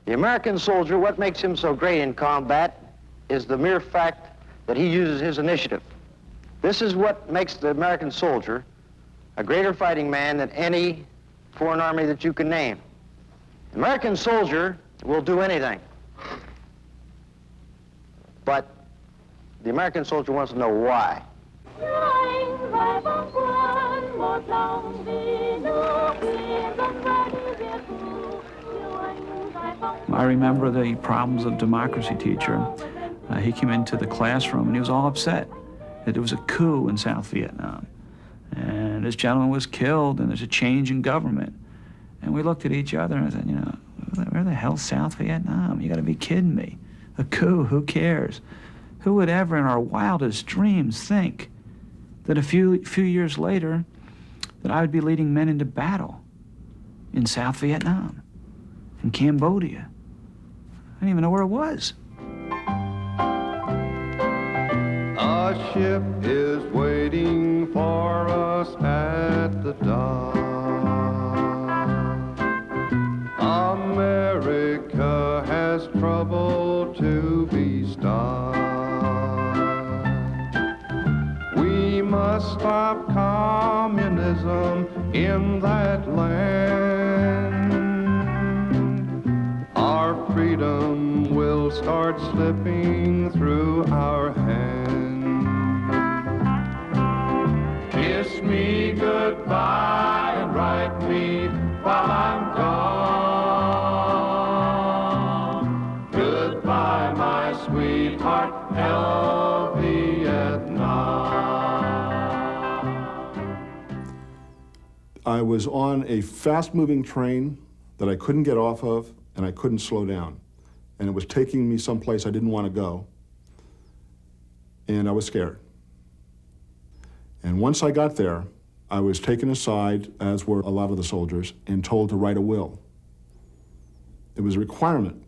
The American soldier, what makes him so great in combat is the mere fact that he uses his initiative. This is what makes the American soldier a greater fighting man than any foreign army that you can name. The American soldier will do anything. But the American soldier wants to know why. I remember the problems of democracy teacher. He came into the classroom and he was all upset that there was a coup in South Vietnam. And this gentleman was killed and there's a change in government. And we looked at each other and I said, you know, where the hell's South Vietnam? You gotta be kidding me. A coup, who cares? Who would ever in our wildest dreams think that a few years later that I would be leading men into battle in South Vietnam, in Cambodia? I didn't even know where it was. A ship is waiting for us at the dock. America has trouble to be stopped. We must stop communism in that land. Our freedom will start slipping through our hands. Kiss me goodbye and write me while I'm gone. Goodbye, my sweetheart, hello, Vietnam. I was on a fast-moving train that I couldn't get off of, and I couldn't slow down. And it was taking me someplace I didn't want to go. And I was scared. And once I got there, I was taken aside, as were a lot of the soldiers, and told to write a will. It was a requirement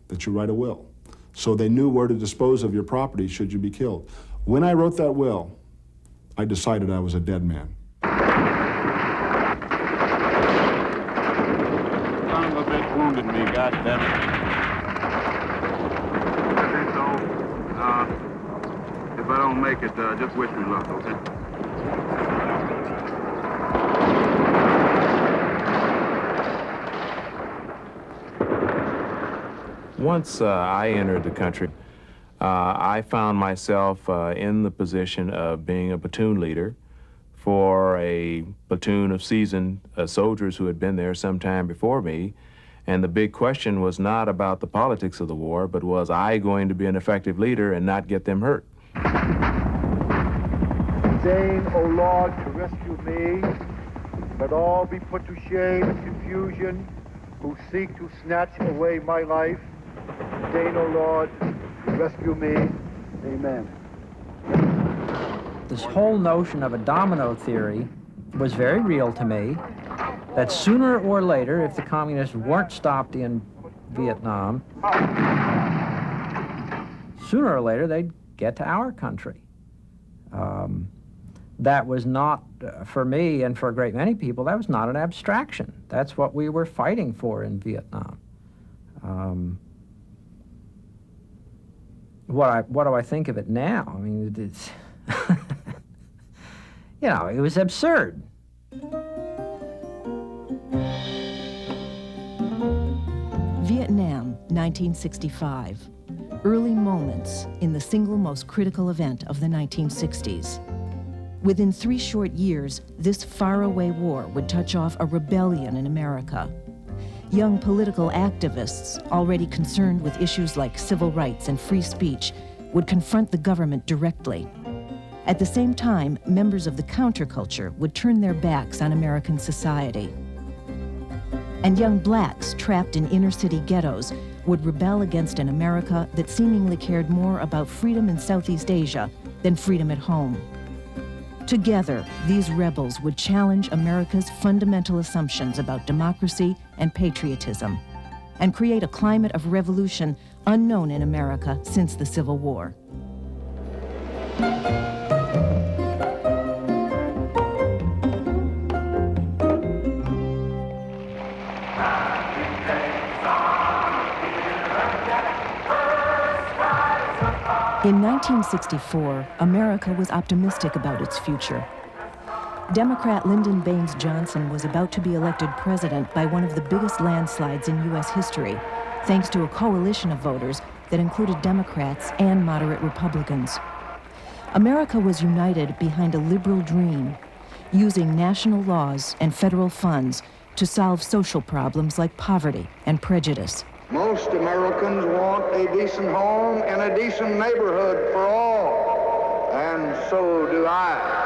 that you write a will. So they knew where to dispose of your property should you be killed. When I wrote that will, I decided I was a dead man. Son of a bitch wounded me, goddammit. Okay, so, if I don't make it, just wish me luck, okay? Once I entered the country, I found myself in the position of being a platoon leader for a platoon of seasoned soldiers who had been there some time before me. And the big question was not about the politics of the war, but was I going to be an effective leader and not get them hurt? Deign, O Lord, to rescue me, let all be put to shame and confusion who seek to snatch away my life. Deign, O Lord, to rescue me. Amen. This whole notion of a domino theory was very real to me, that sooner or later, if the communists weren't stopped in Vietnam, sooner or later they'd get to our country. That was not, for me and for a great many people, that was not an abstraction. That's what we were fighting for in Vietnam. What do I think of it now? I mean, it's, you know, it was absurd. Vietnam, 1965. Early moments in the single most critical event of the 1960s. Within 3 short years, this faraway war would touch off a rebellion in America. Young political activists, already concerned with issues like civil rights and free speech, would confront the government directly. At the same time, members of the counterculture would turn their backs on American society. And young blacks trapped in inner-city ghettos would rebel against an America that seemingly cared more about freedom in Southeast Asia than freedom at home. Together, these rebels would challenge America's fundamental assumptions about democracy and patriotism, and create a climate of revolution unknown in America since the Civil War. In 1964, America was optimistic about its future. Democrat Lyndon Baines Johnson was about to be elected president by one of the biggest landslides in U.S. history, thanks to a coalition of voters that included Democrats and moderate Republicans. America was united behind a liberal dream, using national laws and federal funds to solve social problems like poverty and prejudice. Most Americans want a decent home and a decent neighborhood for all, and so do I.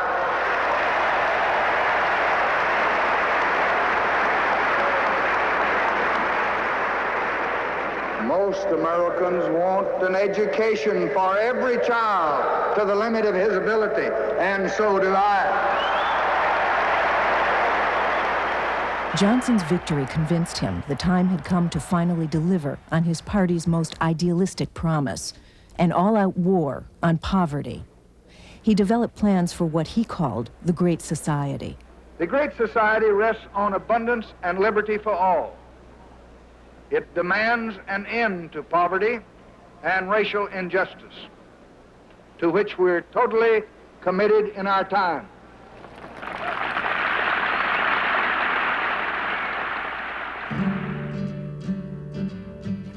Most Americans want an education for every child to the limit of his ability, and so do I. Johnson's victory convinced him the time had come to finally deliver on his party's most idealistic promise, an all-out war on poverty. He developed plans for what he called the Great Society. The Great Society rests on abundance and liberty for all. It demands an end to poverty and racial injustice, to which we're totally committed in our time.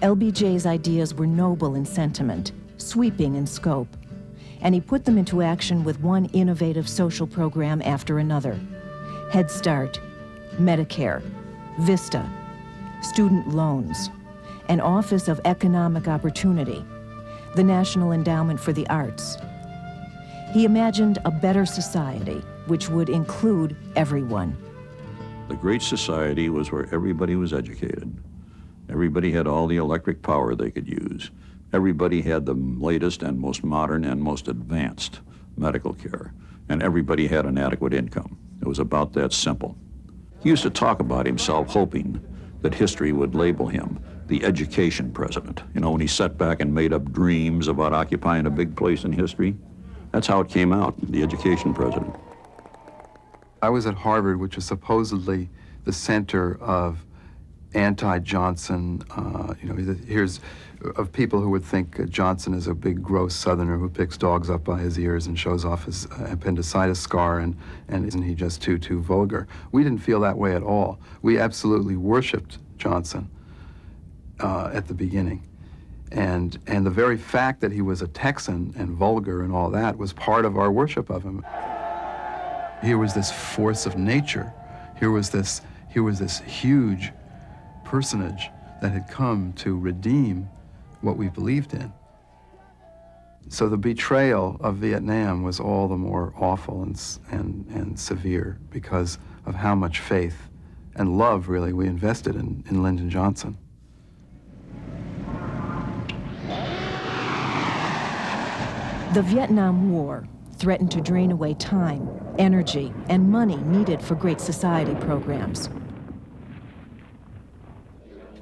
LBJ's ideas were noble in sentiment, sweeping in scope, and he put them into action with one innovative social program after another. Head Start, Medicare, VISTA, student loans, an Office of Economic Opportunity, the National Endowment for the Arts. He imagined a better society, which would include everyone. The Great Society was where everybody was educated. Everybody had all the electric power they could use. Everybody had the latest and most modern and most advanced medical care. And everybody had an adequate income. It was about that simple. He used to talk about himself hoping that history would label him the education president. You know, when he sat back and made up dreams about occupying a big place in history, that's how it came out, the education president. I was at Harvard, which was supposedly the center of anti-Johnson, here's of people who would think Johnson is a big, gross Southerner who picks dogs up by his ears and shows off his appendicitis scar, and isn't he just too vulgar? We didn't feel that way at all. We absolutely worshipped Johnson at the beginning. And the very fact that he was a Texan and vulgar and all that was part of our worship of him. Here was this force of nature. Here was this huge personage that had come to redeem what we believed in. So the betrayal of Vietnam was all the more awful and severe because of how much faith and love, really, we invested in Lyndon Johnson. The Vietnam War threatened to drain away time, energy, and money needed for Great Society programs.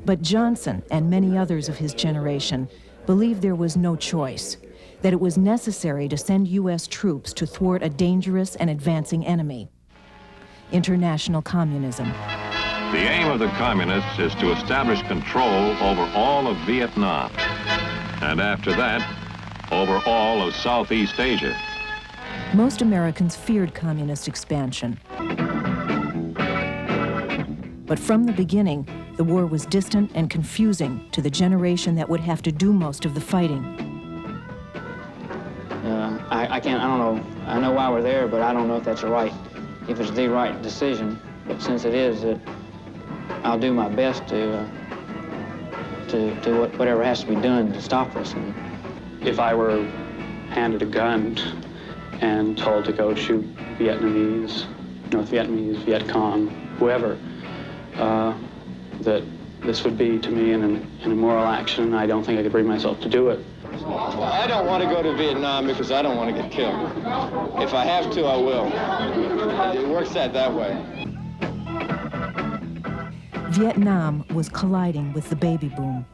But Johnson and many others of his generation believed there was no choice, that it was necessary to send U.S. troops to thwart a dangerous and advancing enemy: international communism. The aim of the communists is to establish control over all of Vietnam, and after that, over all of Southeast Asia. Most Americans feared communist expansion. But from the beginning, the war was distant and confusing to the generation that would have to do most of the fighting. I don't know. I know why we're there, but I don't know if that's if it's the right decision. But since it is, I'll do my best to whatever has to be done to stop this. If I were handed a gun and told to go shoot Vietnamese, North Vietnamese, Viet Cong, whoever, that this would be to me an immoral action. I don't think I could bring myself to do it. I don't want to go to Vietnam because I don't want to get killed. If I have to, I will. It works out that way. Vietnam was colliding with the baby boom.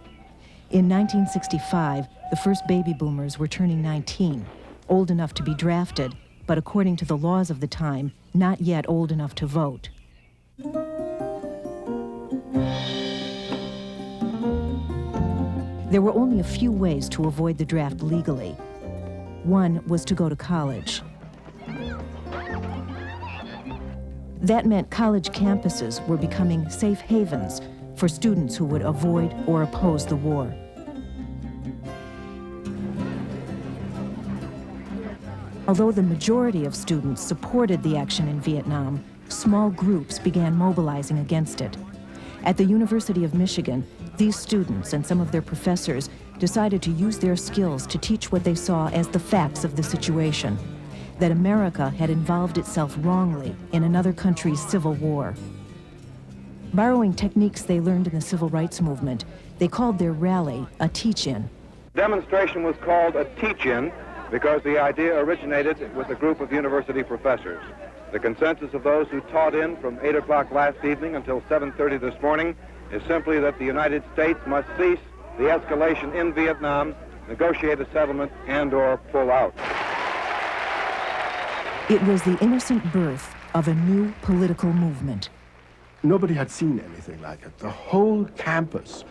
In 1965, the first baby boomers were turning 19, old enough to be drafted, but according to the laws of the time, not yet old enough to vote. There were only a few ways to avoid the draft legally. One was to go to college. That meant college campuses were becoming safe havens for students who would avoid or oppose the war. Although the majority of students supported the action in Vietnam, small groups began mobilizing against it. At the University of Michigan, these students and some of their professors decided to use their skills to teach what they saw as the facts of the situation, that America had involved itself wrongly in another country's civil war. Borrowing techniques they learned in the civil rights movement, they called their rally a teach-in. Demonstration was called a teach-in because the idea originated with a group of university professors. The consensus of those who taught in from 8 o'clock last evening until 7:30 this morning is simply that the United States must cease the escalation in Vietnam, negotiate a settlement, and/or pull out. It was the innocent birth of a new political movement. Nobody had seen anything like it. The whole campus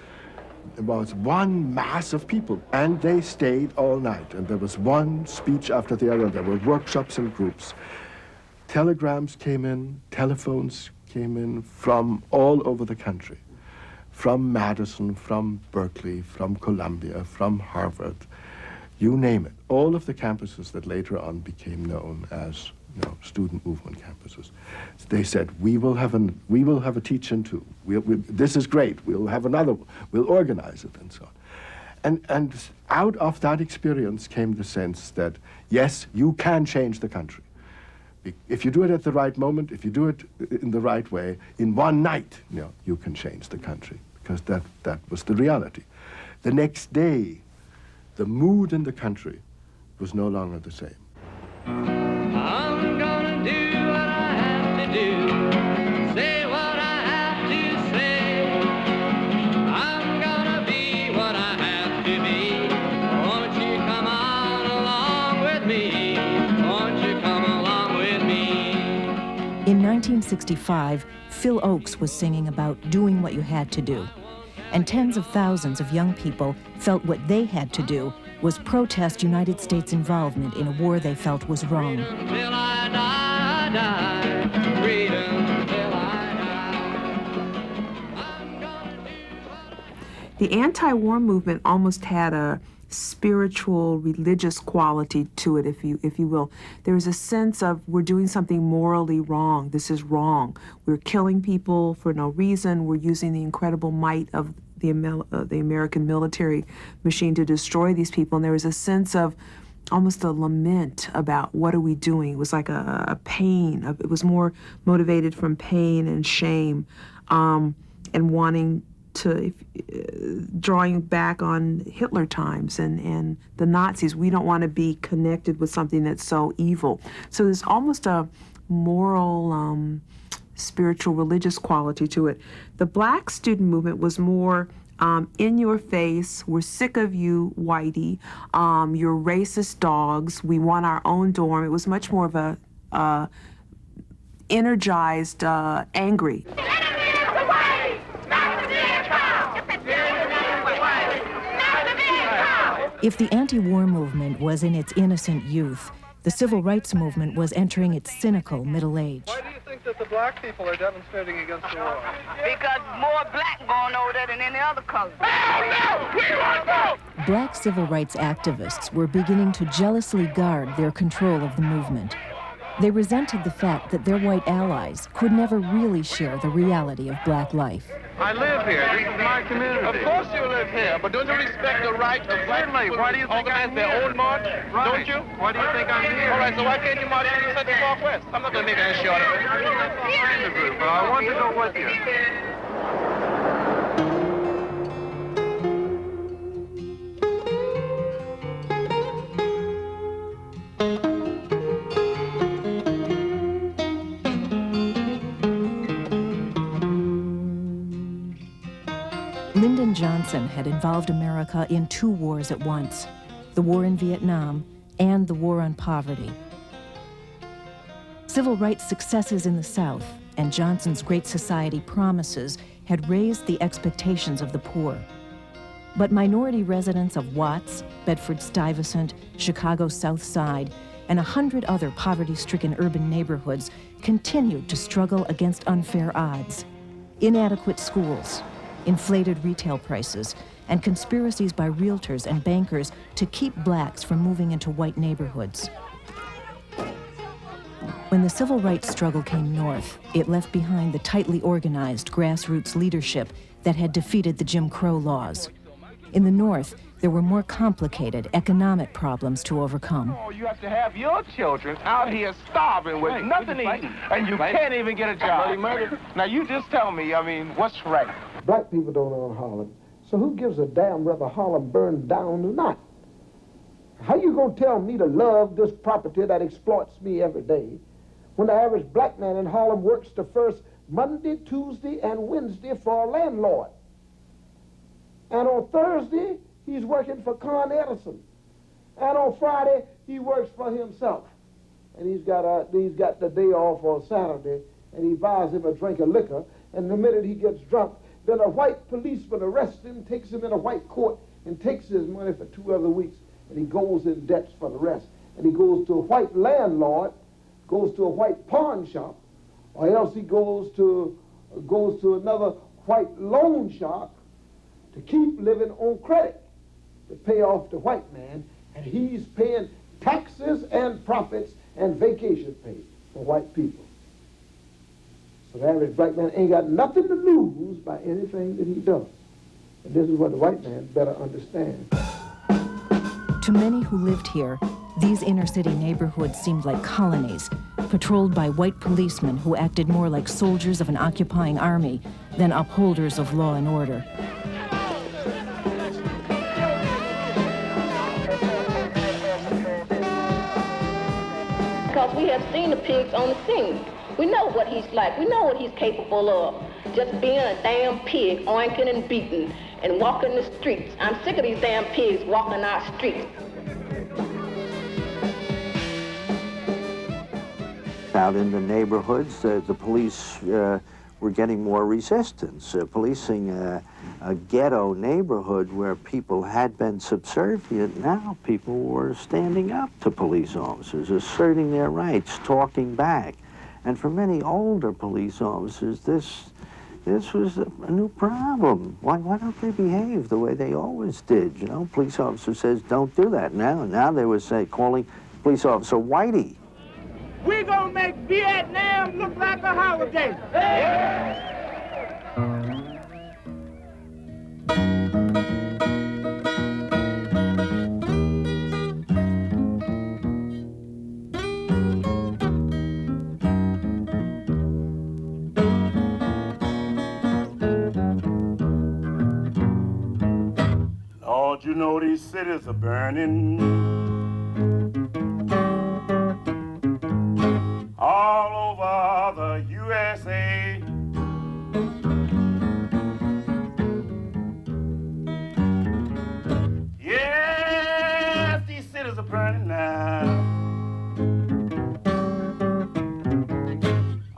was one mass of people, and they stayed all night, and there was one speech after the other. There were workshops in groups. Telegrams came in, telephones came in from all over the country, from Madison, from Berkeley, from Columbia, from Harvard, you name it. All of the campuses that later on became known as student movement campuses. They said, we will have a teach-in too. This is great. We'll have another one. We'll organize it and so on. And out of that experience came the sense that, yes, you can change the country. If you do it at the right moment, if you do it in the right way, in one night, you can change the country, because that was the reality. The next day, the mood in the country was no longer the same. I'm gonna do what I have to do, say what I have to say. I'm gonna be what I have to be. Won't you come on along with me? Won't you come along with me? In 1965, Phil Oakes was singing about doing what you had to do. And tens of thousands of young people felt what they had to do was protest United States involvement in a war they felt was wrong. Till I die, freedom till I die. The anti-war movement almost had a spiritual, religious quality to it, if you will. There was a sense of, we're doing something morally wrong. This is wrong. We're killing people for no reason. We're using the incredible might of the American military machine to destroy these people. And there was a sense of almost a lament about what are we doing. It was like a pain. It was more motivated from pain and shame, and wanting to, drawing back on Hitler times and the Nazis. We don't want to be connected with something that's so evil. So there's almost a moral, spiritual, religious quality to it. The black student movement was more in your face. We're sick of you, whitey. You're racist dogs. We want our own dorm. It was much more of a energized, angry. If the anti-war movement was in its innocent youth, the civil rights movement was entering its cynical middle age. Why do you think that the black people are demonstrating against the war? Because more black going over there than any other color. No! We want to go! Black civil rights activists were beginning to jealously guard their control of the movement. They resented the fact that their white allies could never really share the reality of black life. I live here. This is my community. Of course you live here, but don't you respect the right of black people? Why do you think organize their own march? Right. Don't you? Why do you think I'm here? All right, so why can't you march in the Central Northwest? I'm not going to make any short of it. I'm the group, but I want to go with you. Lyndon Johnson had involved America in two wars at once, the war in Vietnam and the war on poverty. Civil rights successes in the South and Johnson's Great Society promises had raised the expectations of the poor. But minority residents of Watts, Bedford-Stuyvesant, Chicago's South Side, and 100 other poverty-stricken urban neighborhoods continued to struggle against unfair odds. Inadequate schools, inflated retail prices, and conspiracies by realtors and bankers to keep blacks from moving into white neighborhoods. When the civil rights struggle came north, it left behind the tightly organized grassroots leadership that had defeated the Jim Crow laws. In the North, there were more complicated economic problems to overcome. Oh, you have to have your children out here starving with nothing to eat, and you can't even get a job. Now, you just tell me, I mean, what's right? Black people don't own Harlem, so who gives a damn whether Harlem burned down or not? How you gonna tell me to love this property that exploits me every day when the average black man in Harlem works the first Monday, Tuesday, and Wednesday for a landlord? And on Thursday, he's working for Con Edison. And on Friday, he works for himself. And he's got the day off on Saturday, and he buys him a drink of liquor, and the minute he gets drunk, then a white policeman arrests him, takes him in a white court, and takes his money for 2 other weeks, and he goes in debts for the rest. And he goes to a white landlord, goes to a white pawn shop, or else he goes to another white loan shark to keep living on credit to pay off the white man, and he's paying taxes and profits and vacation pay for white people. So the average black man ain't got nothing to lose by anything that he does. And this is what the white man better understand. To many who lived here, these inner-city neighborhoods seemed like colonies, patrolled by white policemen who acted more like soldiers of an occupying army than upholders of law and order. Because we have seen the pigs on the scene. We know what he's like. We know what he's capable of. Just being a damn pig, oinking and beating and walking the streets. I'm sick of these damn pigs walking our streets. Out in the neighborhoods, the police were getting more resistance. Policing a ghetto neighborhood where people had been subservient, now people were standing up to police officers, asserting their rights, talking back. And for many older police officers, this was a new problem. Why don't they behave the way they always did? You know, police officer says, don't do that. Now they were calling police officer Whitey. We're gonna make Vietnam look like a holiday. Hey! Lord, you know these cities are burning all over the USA. Yes, these cities are burning now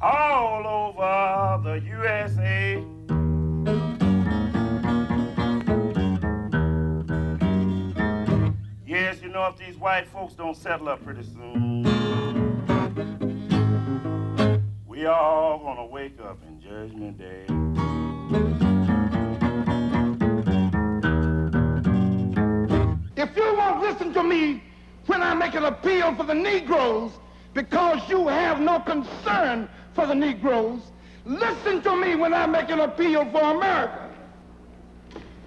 all over the USA. Yes, you know, if these white folks don't settle up pretty soon, we all gonna wake up in Judgment Day. If you won't listen to me when I make an appeal for the Negroes because you have no concern for the Negroes, listen to me when I make an appeal for America.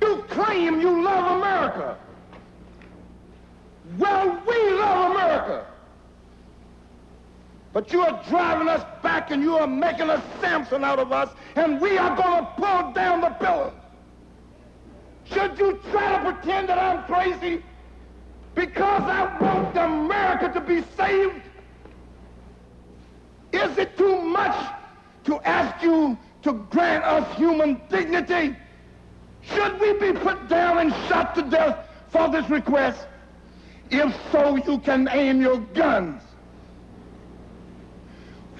You claim you love America. Well, we love America. But you are driving us back and you are making a Samson out of us, and we are going to pull down the pillars. Should you try to pretend that I'm crazy because I want America to be saved? Is it too much to ask you to grant us human dignity? Should we be put down and shot to death for this request? If so, you can aim your guns.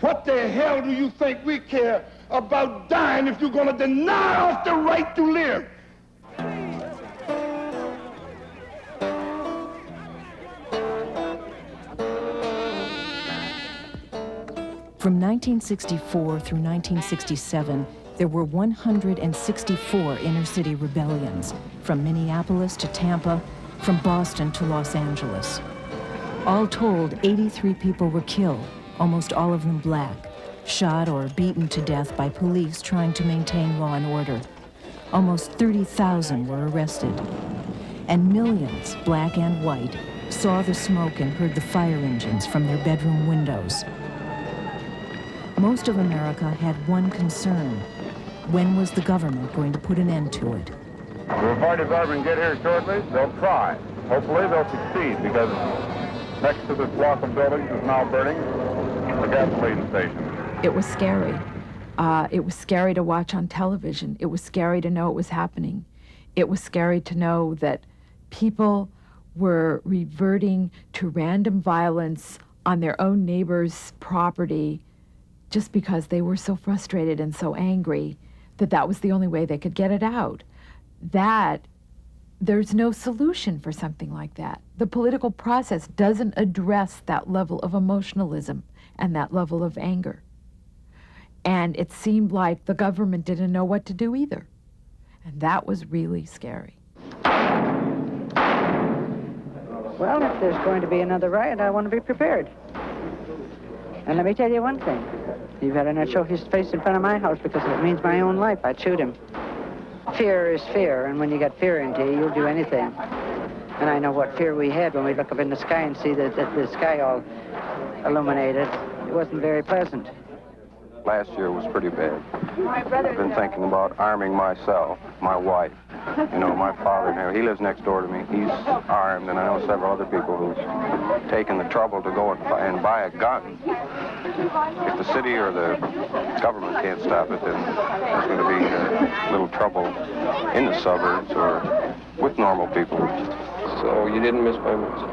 What the hell do you think we care about dying if you're going to deny us the right to live? From 1964 through 1967, there were 164 inner-city rebellions, from Minneapolis to Tampa, from Boston to Los Angeles. All told, 83 people were killed, almost all of them black, shot or beaten to death by police trying to maintain law and order. Almost 30,000 were arrested. And millions, black and white, saw the smoke and heard the fire engines from their bedroom windows. Most of America had one concern. When was the government going to put an end to it? The party department get here shortly. They'll try. Hopefully they'll succeed, because next to this block of buildings is now burning the gasoline station. It was scary. It was scary to watch on television. It was scary to know it was happening. It was scary to know that people were reverting to random violence on their own neighbor's property just because they were so frustrated and so angry that that was the only way they could get it out. There's no solution for something like that. The political process doesn't address that level of emotionalism and that level of anger. And it seemed like the government didn't know what to do either. And that was really scary. Well, if there's going to be another riot, I want to be prepared. And let me tell you one thing. He better not show his face in front of my house, because if it means my own life, I'd shoot him. Fear is fear, and when you get fear into you, you'll do anything. And I know what fear we had when we look up in the sky and see the sky all illuminated. It wasn't very pleasant. Last year was pretty bad. I've been thinking about arming myself, my wife. You know, my father now, he lives next door to me. He's armed, and I know several other people who've taken the trouble to go and buy a gun. If the city or the government can't stop it, then there's going to be a little trouble in the suburbs or with normal people. So you didn't miss by much.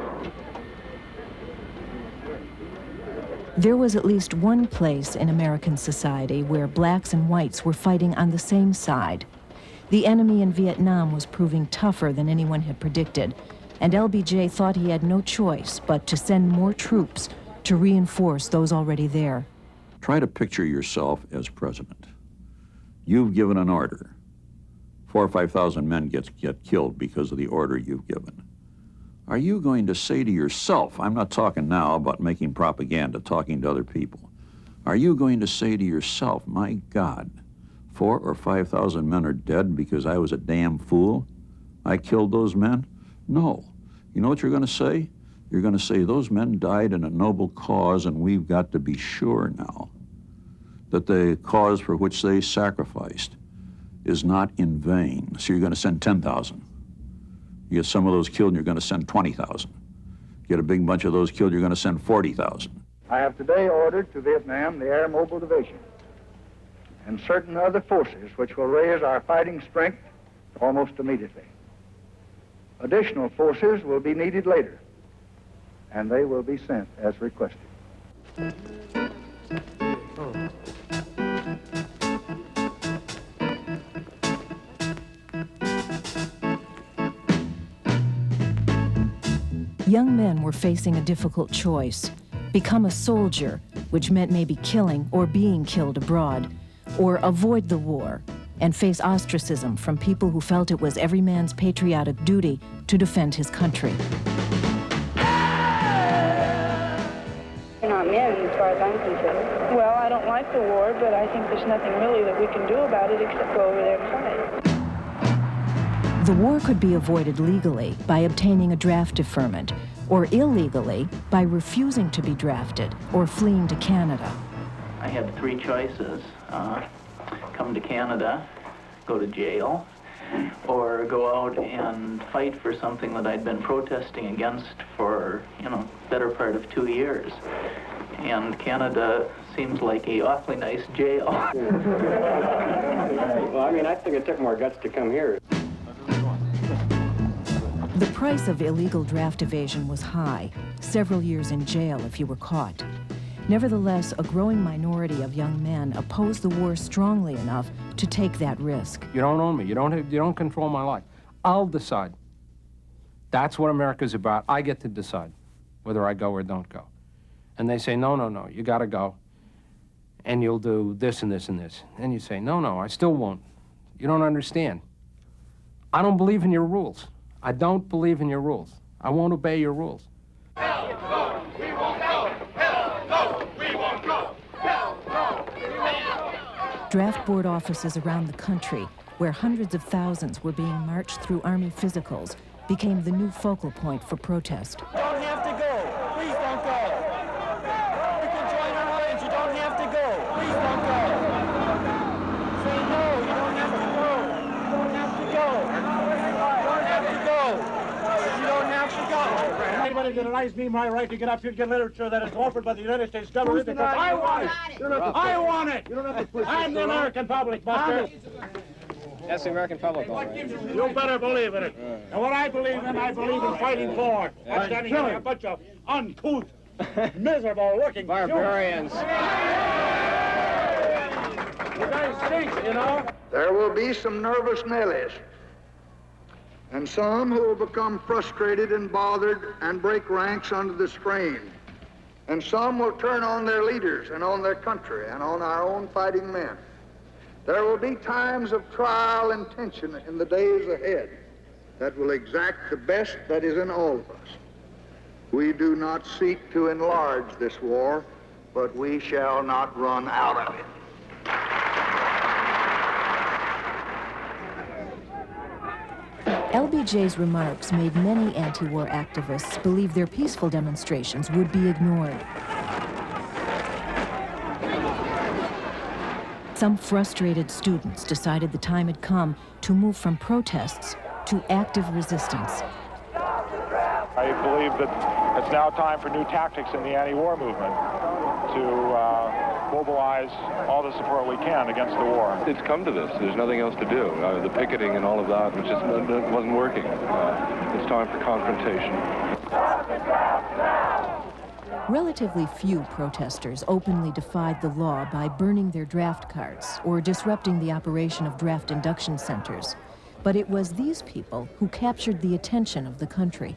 There was at least one place in American society where blacks and whites were fighting on the same side. The enemy in Vietnam was proving tougher than anyone had predicted, and LBJ thought he had no choice but to send more troops to reinforce those already there. Try to picture yourself as president. You've given an order. 4,000 or 5,000 men get killed because of the order you've given. Are you going to say to yourself, I'm not talking now about making propaganda, talking to other people. Are you going to say to yourself, my God, 4,000 or 5,000 men are dead because I was a damn fool? I killed those men? No. You know what you're going to say? You're going to say those men died in a noble cause, and we've got to be sure now that the cause for which they sacrificed is not in vain. So you're going to send 10,000. You get some of those killed, and you're going to send 20,000. Get a big bunch of those killed, you're going to send 40,000. I have today ordered to Vietnam the Air Mobile Division and certain other forces which will raise our fighting strength almost immediately. Additional forces will be needed later, and they will be sent as requested. Young men were facing a difficult choice: become a soldier, which meant maybe killing or being killed abroad, or avoid the war and face ostracism from people who felt it was every man's patriotic duty to defend his country. You're not men, as far as I'm concerned. Well, I don't like the war, but I think there's nothing really that we can do about it except go over there and fight. The war could be avoided legally by obtaining a draft deferment, or illegally by refusing to be drafted or fleeing to Canada. I had three choices: come to Canada, go to jail, or go out and fight for something that I'd been protesting against for, better part of 2 years. And Canada seems like a awfully nice jail. Well, I think it took more guts to come here. The price of illegal draft evasion was high, several years in jail if you were caught. Nevertheless, a growing minority of young men opposed the war strongly enough to take that risk. You don't own me. You don't control my life. I'll decide. That's what America's about. I get to decide whether I go or don't go. And they say, no, you got to go. and you'll do this and this and this. And you say, no, no, I still won't. You don't understand. I don't believe in your rules. I don't believe in your rules. I won't obey your rules. Hell no, we won't go. Hell no, we won't go. Hell no, we won't go. Draft board offices around the country, where hundreds of thousands were being marched through Army physicals, became the new focal point for protest. You don't have to go. Please don't go. You can join our lines. You don't have to go. Please don't go. Say no. You don't have to go. You don't have to go. You don't have to go. You don't have to go. Anybody denies me my right to get up here and get literature that is offered by the United States government because I want it. I want it. I'm the American public, Buster. That's the American public, all right. You better believe in it. And what I believe in fighting for. I'm standing here like a bunch of uncouth, miserable-looking barbarians. You guys stink, you know? There will be some nervous Nellies, and some who will become frustrated and bothered and break ranks under the strain. And some will turn on their leaders and on their country and on our own fighting men. There will be times of trial and tension in the days ahead that will exact the best that is in all of us. We do not seek to enlarge this war, but we shall not run out of it. LBJ's remarks made many anti-war activists believe their peaceful demonstrations would be ignored. Some frustrated students decided the time had come to move from protests to active resistance. I believe that it's now time for new tactics in the anti-war movement to mobilize all the support we can against the war. It's come to this. There's nothing else to do. The picketing and all of that, which just wasn't working. It's time for confrontation. Relatively few protesters openly defied the law by burning their draft cards or disrupting the operation of draft induction centers. But it was these people who captured the attention of the country.